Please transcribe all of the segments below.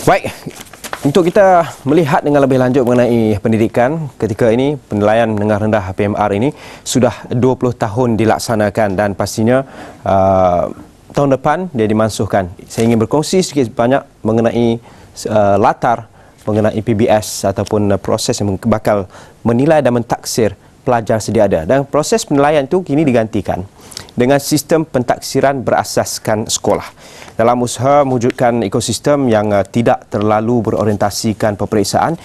Baik, untuk kita melihat dengan lebih lanjut mengenai pendidikan ketika ini, penilaian menengah rendah PMR ini sudah 20 tahun dilaksanakan dan pastinya tahun depan dia dimansuhkan. Saya ingin berkongsi sedikit banyak mengenai latar mengenai PBS ataupun proses yang bakal menilai dan mentaksir pelajar sedia ada. Dan proses penilaian itu kini digantikan dengan sistem pentaksiran berasaskan sekolah. Dalam usaha mewujudkan ekosistem yang tidak terlalu berorientasikan peperiksaan,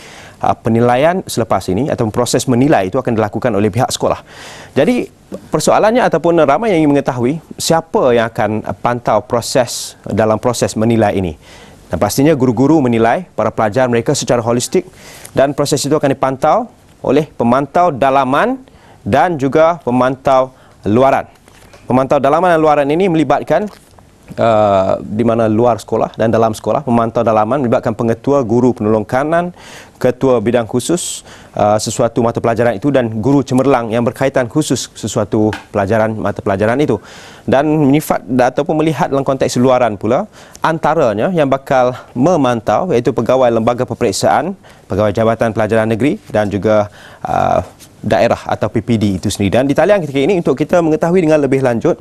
penilaian selepas ini atau proses menilai itu akan dilakukan oleh pihak sekolah. Jadi persoalannya ataupun ramai yang ingin mengetahui siapa yang akan pantau proses dalam proses menilai ini. Dan pastinya guru-guru menilai para pelajar mereka secara holistik dan proses itu akan dipantau oleh pemantau dalaman dan juga pemantau luaran. Pemantau dalaman dan luaran ini melibatkan di mana luar sekolah dan dalam sekolah. Pemantau dalaman melibatkan pengetua, guru penolong kanan, ketua bidang khusus sesuatu mata pelajaran itu dan guru cemerlang yang berkaitan khusus sesuatu mata pelajaran itu. Dan menyifat ataupun melihat dalam konteks luaran pula, antaranya yang bakal memantau iaitu pegawai lembaga peperiksaan, pegawai Jabatan Pelajaran Negeri dan juga daerah atau PPD itu sendiri. Dan di talian ketika ini untuk kita mengetahui dengan lebih lanjut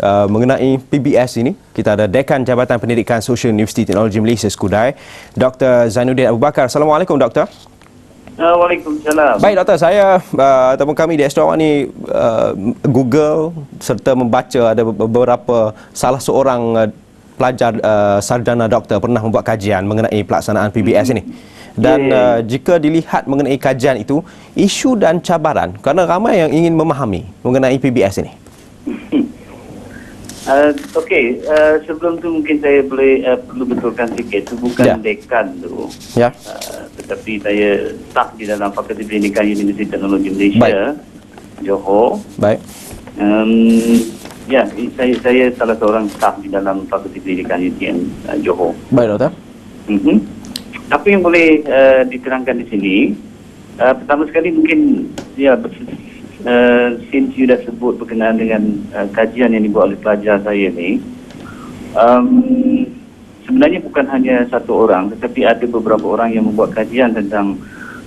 mengenai PBS ini, kita ada Dekan Jabatan Pendidikan Sosial Universiti Teknologi Malaysia Skudai, Dr. Zainuddin Abu Bakar. Assalamualaikum, Doktor. Waalaikumsalam. Baik, Doktor, saya ataupun kami di Astro Awak ni Google serta membaca ada beberapa salah seorang pelajar sarjana doktor pernah membuat kajian mengenai pelaksanaan PBS ini. Dan jika dilihat mengenai kajian itu, isu dan cabaran kerana ramai yang ingin memahami mengenai PBS ini. Okey, sebelum tu mungkin saya boleh perlu betulkan sikit. Itu bukan dekan tu. Ya. Tetapi saya staf di dalam Fakulti Pendidikan Universiti Teknologi Malaysia, Johor. Baik. Ya, saya salah seorang staf di dalam Fakulti Pendidikan UTM Johor. Baik, Doktor. Apa yang boleh diterangkan di sini? Pertama sekali mungkin since you dah sebut berkenaan dengan kajian yang dibuat oleh pelajar saya ni, sebenarnya bukan hanya satu orang tetapi ada beberapa orang yang membuat kajian tentang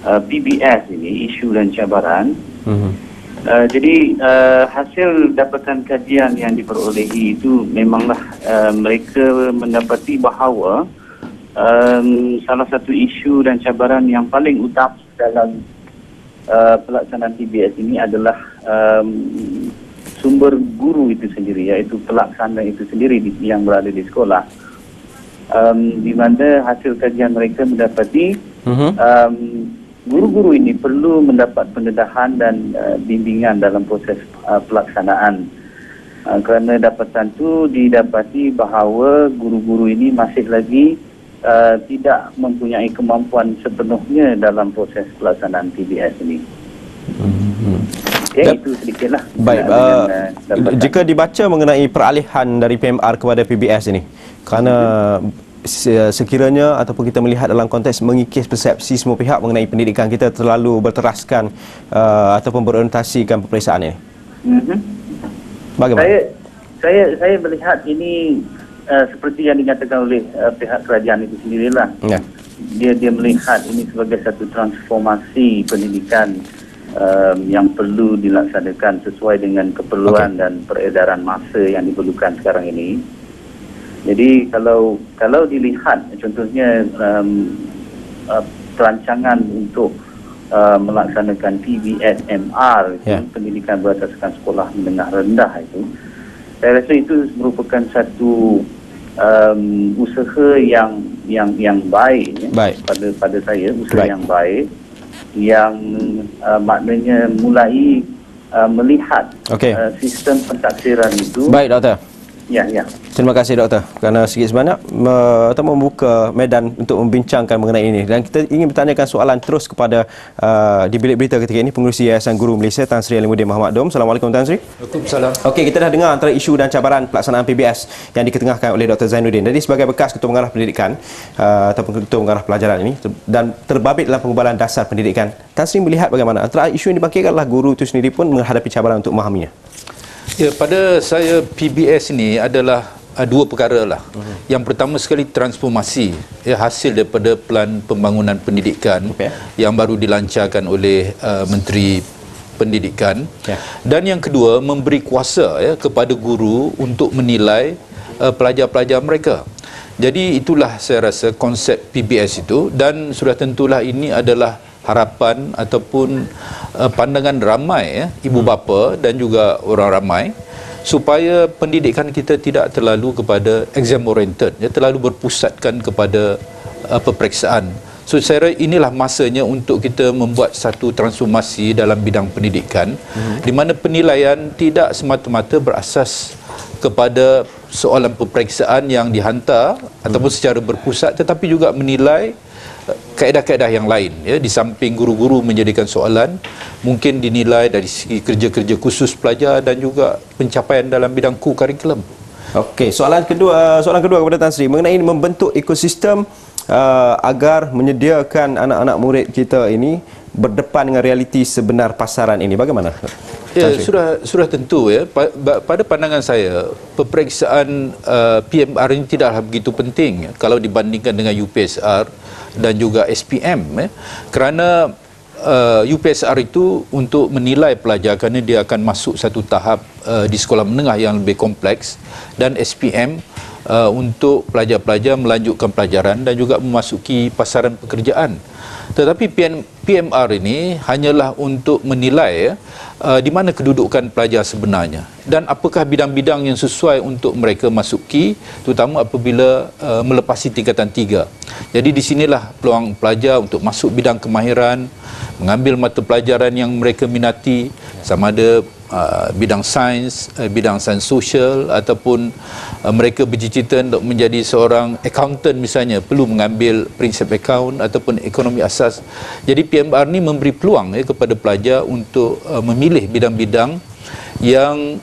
PBS ini, isu dan cabaran. Jadi hasil dapatan kajian yang diperolehi itu memanglah mereka mendapati bahawa salah satu isu dan cabaran yang paling utama dalam pelaksanaan PBS ini adalah sumber guru itu sendiri, iaitu pelaksana itu sendiri yang berada di sekolah. Di mana hasil kajian mereka mendapati guru-guru ini perlu mendapat pendedahan dan bimbingan dalam proses pelaksanaan. Kerana dapatan itu didapati bahawa guru-guru ini masih lagi tidak mempunyai kemampuan sepenuhnya dalam proses pelaksanaan PBS ini. Okay, itu sedikitlah. Baik, jika dibaca mengenai peralihan dari PMR kepada PBS ini, kerana sekiranya ataupun kita melihat dalam konteks mengikis persepsi semua pihak mengenai pendidikan kita terlalu berteraskan ataupun berorientasikan peperiksaan ini. Bagaimana? Saya melihat ini seperti yang dinyatakan oleh pihak kerajaan itu sendirilah. Dia melihat ini sebagai satu transformasi pendidikan yang perlu dilaksanakan sesuai dengan keperluan dan peredaran masa yang diperlukan sekarang ini. Jadi kalau dilihat contohnya perancangan untuk melaksanakan PBS-MR, pendidikan berasaskan sekolah menengah rendah itu, saya rasa itu merupakan satu usaha yang baik, pada saya, usaha yang baik yang maknanya mulai melihat sistem pentaksiran itu. Baik, Doktor. Ya. Terima kasih, Doktor, kerana sedikit sebanyak membuka medan untuk membincangkan mengenai ini. Dan kita ingin bertanyakan soalan terus kepada di bilik berita ketika ini Pengerusi Yayasan Guru Malaysia Tan Sri Alimuddin Muhammad Dom. Assalamualaikum, Tan Sri. Waalaikumsalam. Okey, kita dah dengar antara isu dan cabaran pelaksanaan PBS yang diketengahkan oleh Dr. Zainuddin. Jadi sebagai bekas Ketua Pengarah Pendidikan ataupun Ketua Pengarah Pelajaran ini dan terbabit dalam pengubahan dasar pendidikan, Tan Sri melihat bagaimana antara isu yang dibangkitkan adalah guru itu sendiri pun menghadapi cabaran untuk memahaminya. Ya, pada saya PBS ini adalah dua perkara lah. Yang pertama sekali transformasi, hasil daripada pelan pembangunan pendidikan yang baru dilancarkan oleh Menteri Pendidikan. Dan yang kedua, memberi kuasa kepada guru untuk menilai pelajar-pelajar mereka. Jadi itulah saya rasa konsep PBS itu, dan sudah tentulah ini adalah harapan ataupun pandangan ramai ibu bapa dan juga orang ramai, supaya pendidikan kita tidak terlalu kepada exam oriented, terlalu berpusatkan kepada peperiksaan. So saya rasa inilah masanya untuk kita membuat satu transformasi dalam bidang pendidikan, di mana penilaian tidak semata-mata berasas kepada soalan peperiksaan yang dihantar ataupun secara berpusat, tetapi juga menilai kaedah-kaedah yang lain, di samping guru-guru menjadikan soalan, mungkin dinilai dari segi kerja-kerja khusus pelajar dan juga pencapaian dalam bidang kurikulum. Okey, soalan kedua kepada Tan Sri mengenai membentuk ekosistem agar menyediakan anak-anak murid kita ini berdepan dengan realiti sebenar pasaran ini. Bagaimana? Ya, sudah tentu pada pandangan saya peperiksaan PMR ini tidaklah begitu penting kalau dibandingkan dengan UPSR dan juga SPM, kerana UPSR itu untuk menilai pelajar kerana dia akan masuk satu tahap di sekolah menengah yang lebih kompleks, dan SPM untuk pelajar-pelajar melanjutkan pelajaran dan juga memasuki pasaran pekerjaan. Tetapi PMR ini hanyalah untuk menilai di mana kedudukan pelajar sebenarnya dan apakah bidang-bidang yang sesuai untuk mereka masuki, terutama apabila melepasi tingkatan 3. Jadi di sinilah peluang pelajar untuk masuk bidang kemahiran, mengambil mata pelajaran yang mereka minati, sama ada bidang sains, bidang sains sosial, ataupun mereka bercita-cita untuk menjadi seorang accountant misalnya, perlu mengambil prinsip account ataupun ekonomi asas. Jadi PMR ni memberi peluang kepada pelajar untuk memilih bidang-bidang yang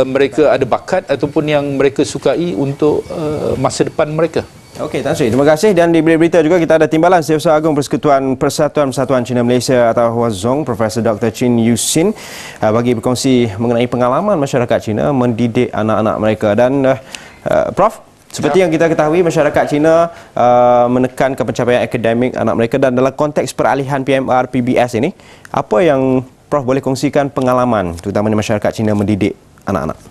mereka ada bakat ataupun yang mereka sukai untuk masa depan mereka. Okey, Tan Sri, terima kasih. Dan di berita juga kita ada Timbalan Setiausaha Agung Persekutuan Persatuan Cina Malaysia atau Huazong, Profesor Dr. Chin Yusin, bagi berkongsi mengenai pengalaman masyarakat Cina mendidik anak-anak mereka. Dan Prof, seperti yang kita ketahui, masyarakat Cina menekankan pencapaian akademik anak mereka, dan dalam konteks peralihan PMR PBS ini, apa yang Prof boleh kongsikan pengalaman terutamanya masyarakat Cina mendidik anak-anak?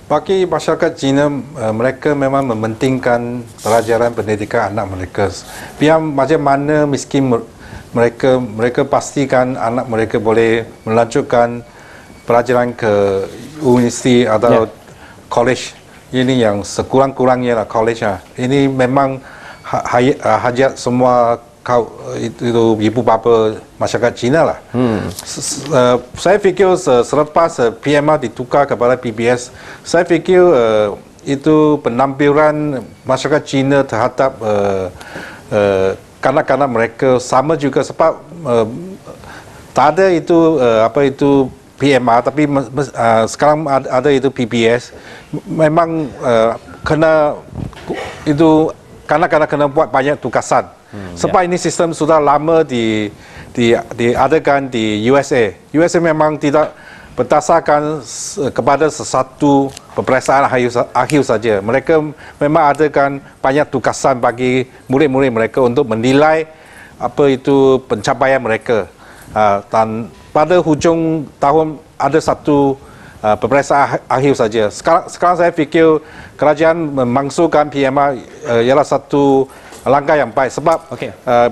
Bagi masyarakat Cina, mereka memang mementingkan pelajaran pendidikan anak mereka. Biar macam mana miskin mereka pastikan anak mereka boleh melanjutkan pelajaran ke universiti atau college. Ini yang sekurang-kurangnya lah college lah. Ini memang hajat semua itu ibu bapa masyarakat Cina lah. Saya fikir selepas PMR ditukar kepada PBS, saya fikir itu penampilan masyarakat Cina terhadap kanak-kanak mereka sama juga, sebab tak ada itu PMR, tapi sekarang ada itu PBS. Memang kena itu kanak-kanak kena buat banyak tugasan. Sebab ini sistem sudah lama diadakan di USA. USA memang tidak berdasarkan kepada sesuatu peperiksaan akhir saja. Mereka memang adakan banyak tugasan bagi murid-murid mereka untuk menilai apa itu pencapaian mereka. Dan pada hujung tahun ada satu peperiksaan akhir saja. Sekarang saya fikir kerajaan memasukkan PMR ialah satu langkah yang baik, sebab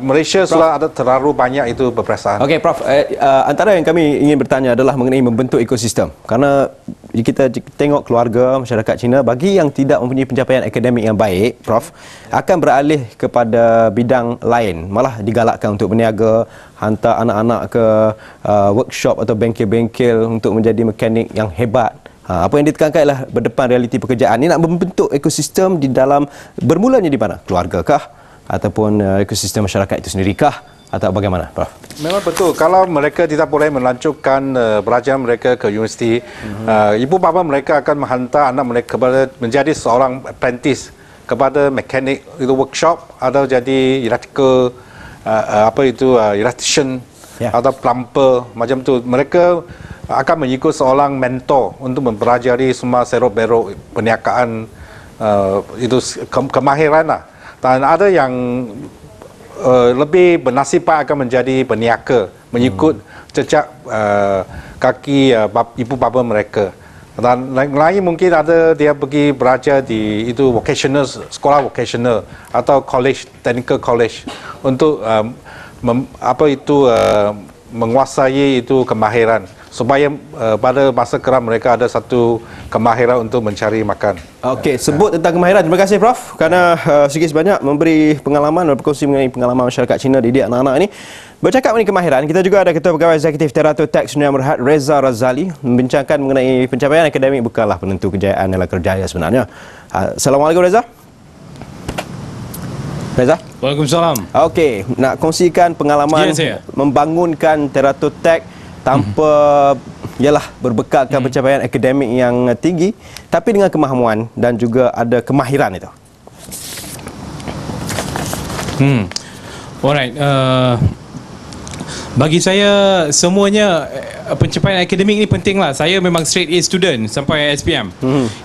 Malaysia Prof, sudah ada terlalu banyak itu peperiksaan. Okey, Prof, antara yang kami ingin bertanya adalah mengenai membentuk ekosistem. Kerana kita tengok keluarga masyarakat Cina, bagi yang tidak mempunyai pencapaian akademik yang baik, Prof, akan beralih kepada bidang lain, malah digalakkan untuk berniaga, hantar anak-anak ke workshop atau bengkel-bengkel untuk menjadi mekanik yang hebat. Apa yang ditekankan adalah berdepan realiti pekerjaan. Ini nak membentuk ekosistem di dalam, bermulanya di mana? Keluarga kah? Ataupun ekosistem masyarakat itu sendiri kah? Atau bagaimana, Prof? Memang betul. Kalau mereka tidak boleh melanjutkan pelajaran mereka ke universiti, ibu bapa mereka akan menghantar anak mereka kepada menjadi seorang apprentice kepada mekanik itu workshop, atau jadi electrical, electrician atau plumber macam tu. Mereka akan mengikut seorang mentor untuk mempelajari semua serok-berok perniagaan itu kemahiran lah. Dan ada yang lebih bernasib baik akan menjadi peniaga, mengikut jejak kaki ibu bapa mereka. Dan lain mungkin ada dia pergi belajar di itu vocational, sekolah vocational atau college, technical college untuk menguasai itu kemahiran supaya pada masa keram mereka ada satu kemahiran untuk mencari makan. Okey, sebut tentang kemahiran. Terima kasih Prof kerana sedikit sebanyak memberi pengalaman dan berkongsi mengenai pengalaman masyarakat Cina didik anak-anak ini. Bercakap mengenai kemahiran, kita juga ada Ketua Pegawai Eksekutif Teratur Teks Dunia Berhad Reza Razali membincangkan mengenai pencapaian akademik bukanlah penentu kejayaan dalam kerjaya sebenarnya. Assalamualaikum Reza. Reza? Waalaikumsalam. Okey, nak kongsikan pengalaman membangunkan Teratur Teks tanpa ialah berbekalkan pencapaian akademik yang tinggi tapi dengan kemahamuan dan juga ada kemahiran itu. Alright. Bagi saya semuanya pencapaian akademik ni penting lah. Saya memang straight A student sampai SPM.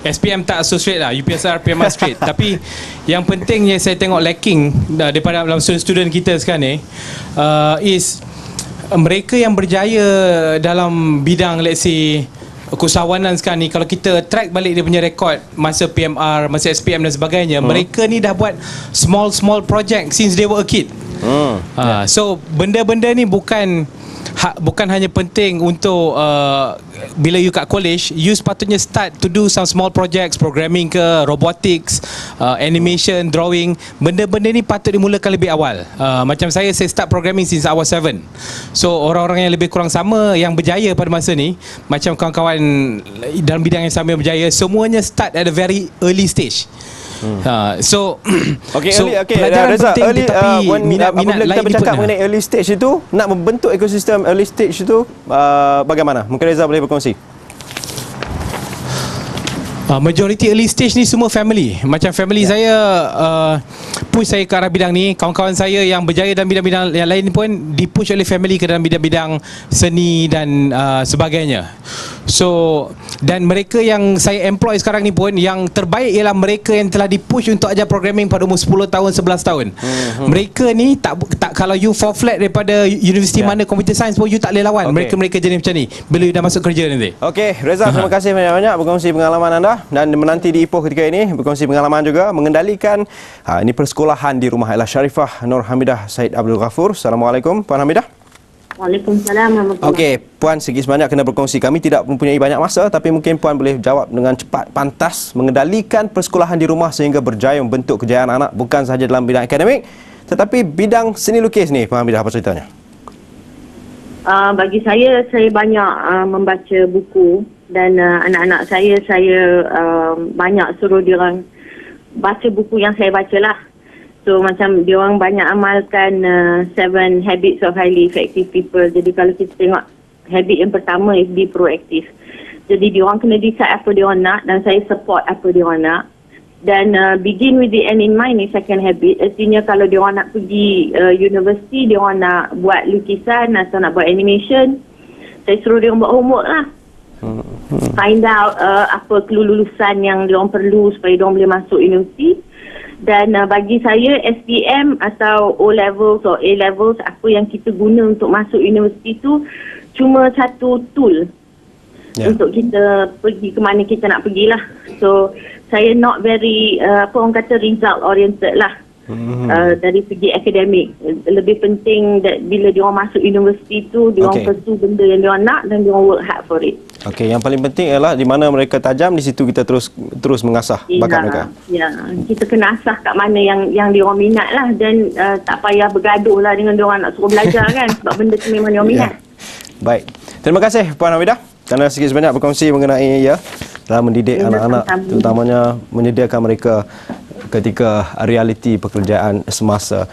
SPM tak so straight lah, UPSR, PMR straight. Tapi yang penting yang saya tengok lacking daripada dalam student kita sekarang ni is mereka yang berjaya dalam bidang let's say keusahawanan sekarang ni, kalau kita track balik dia punya rekod masa PMR, masa SPM dan sebagainya, mereka ni dah buat small project since they were a kid. So benda-benda ni bukan hanya penting untuk bila you kat college, you sepatutnya start to do some small projects, programming ke, robotics, animation, drawing. Benda-benda ni patut dimulakan lebih awal. Macam saya start programming since I was 7. So orang-orang yang lebih kurang sama yang berjaya pada masa ni, macam kawan-kawan dalam bidang yang sama yang berjaya, semuanya start at a very early stage. So pelajaran Reza, penting, tapi minat-minat lain kita bercakap mengenai early stage itu, nak membentuk ekosistem early stage itu bagaimana? Mungkin Reza boleh berkongsi. Majority early stage ni semua family. Macam family saya push saya ke arah bidang ni. Kawan-kawan saya yang berjaya dalam bidang-bidang yang lain pun dipush oleh family ke dalam bidang-bidang seni dan sebagainya. So, dan mereka yang saya employ sekarang ni pun, yang terbaik ialah mereka yang telah dipush untuk ajar programming pada umur 10 tahun, 11 tahun. Mereka ni tak kalau you fall flat daripada universiti mana computer science pun you tak boleh lawan mereka jenis macam ni bila you dah masuk kerja nanti. Okey, Reza, terima kasih banyak-banyak berkongsi pengalaman anda dan menanti di Ipoh ketika ini berkongsi pengalaman juga mengendalikan ini persekolahan di Rumah Ella Sharifah Nur Hamidah Said Abdul Ghafur. Assalamualaikum Puan Hamidah. Waalaikumsalam. Okey, Puan segi sebanyak kena berkongsi. Kami tidak mempunyai banyak masa tapi mungkin Puan boleh jawab dengan cepat, pantas mengendalikan persekolahan di rumah sehingga berjaya membentuk kejayaan anak bukan sahaja dalam bidang akademik tetapi bidang seni lukis ni. Puan Hamidah, apa ceritanya? Bagi saya banyak membaca buku dan anak-anak saya banyak suruh diorang baca buku yang saya bacalah. So macam diorang banyak amalkan 7 Habits of Highly Effective People. Jadi kalau kita tengok habit yang pertama is be proactive. Jadi diorang kena decide apa diorang nak dan saya support apa diorang nak. Dan begin with the end in mind ni second habit. Artinya kalau diorang nak pergi universiti, diorang nak buat lukisan atau nak buat animation, saya suruh diorang buat homework lah. Find out apa kelulusan yang diorang perlu supaya diorang boleh masuk universiti. Dan bagi saya SPM atau O-levels atau A-levels, apa yang kita guna untuk masuk universiti tu cuma satu tool untuk kita pergi ke mana kita nak pergilah. So saya not very orang kata result oriented lah. Dari segi akademik. Lebih penting bila diorang masuk universiti tu diorang pursue benda yang diorang nak dan diorang work hard for it. Okey, yang paling penting ialah di mana mereka tajam, di situ kita terus mengasah bakat mereka. Ya, kita kena asah kat mana yang diorang minat lah dan tak payah bergaduh lah dengan diorang nak suruh belajar kan sebab benda tu memang diorang minat. Baik. Terima kasih Puan Hamidah kerana sikit sebanyak berkongsi mengenai dalam mendidik anak-anak, terutamanya menyediakan mereka ketika realiti pekerjaan semasa.